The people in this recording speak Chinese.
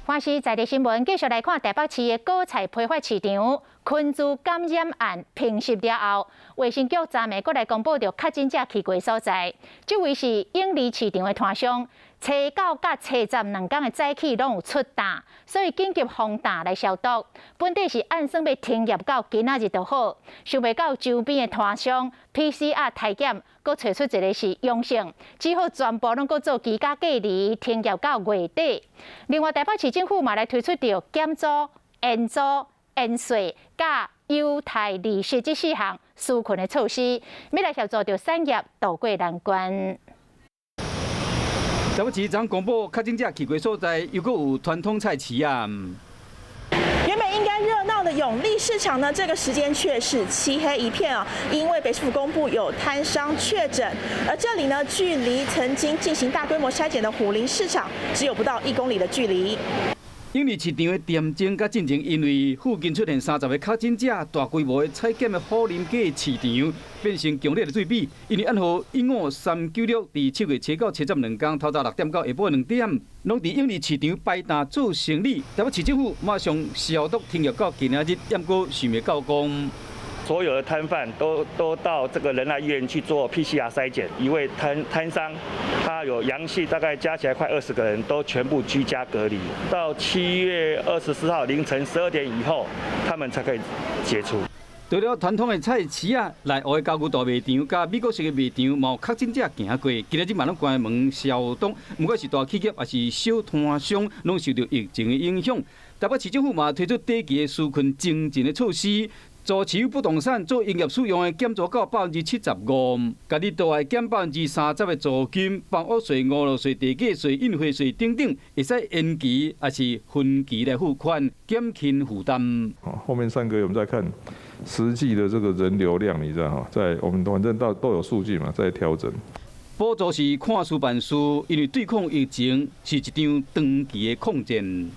欢喜在地新闻，继续来看台北市的果菜批发市场菌株感染案平息了后，卫生局昨暝阁来公布着确诊者去过所在。这位是永利市场的摊商，初9甲初10两天的早起拢有出单，所以紧急封单来消毒。本地是按算要停业到今仔日就好，想袂到周边的摊商 PCR 体检，阁找出一个是阳性，只好全部拢阁做居家隔离，停业到月底。另外，台北市政府嘛来推出着减租、延租、延税、甲优待利息这4项纾困的措施，要来协助着产业渡过难关。台北市昨公布确诊者去过所在，又阁有传统菜市啊。原本应该热闹的永利市场呢，这个时间却是漆黑一片啊，因为北市府公布有摊商确诊，而这里呢，距离曾经进行大规模筛检的虎林市场只有不到1公里的距离。永利市场的店经甲进前，因为附近出现30个确诊者，大规模的采检的虎林街市场变成强烈的对比。因为按号15396，伫7月7到710两天，透早6点到下晡2点，拢伫永利市场排单做生理。台北市政府马上消毒停业到今仔日，验过想要到工。所有的摊贩都到这个仁爱医院去做 PCR 筛检，一位摊商他有阳性，大概加起来快20个人，都全部居家隔离。到7月24号凌晨12点以后，他们才可以解除。除了传统的菜市啊，内湖的家具大卖场、甲美国式的卖场，嘛有确诊者行过。今日嘛拢关门消毒，不管是大企业还是小摊商，拢受到疫情的影响。台北市政府嘛推出短期的纾困精进的措施。租持有不动产做营业使用的减租到75%，家己都要减30%的租金、房屋税、5路税、地价税、印花税等等，会使延期还是分期来付款，减轻负担。后面3个月我们再看实际的这个人流量，你知道哈，在我们反正都有数据嘛，在调整。补助是看书办事，因为对抗疫情是一场长期的抗战。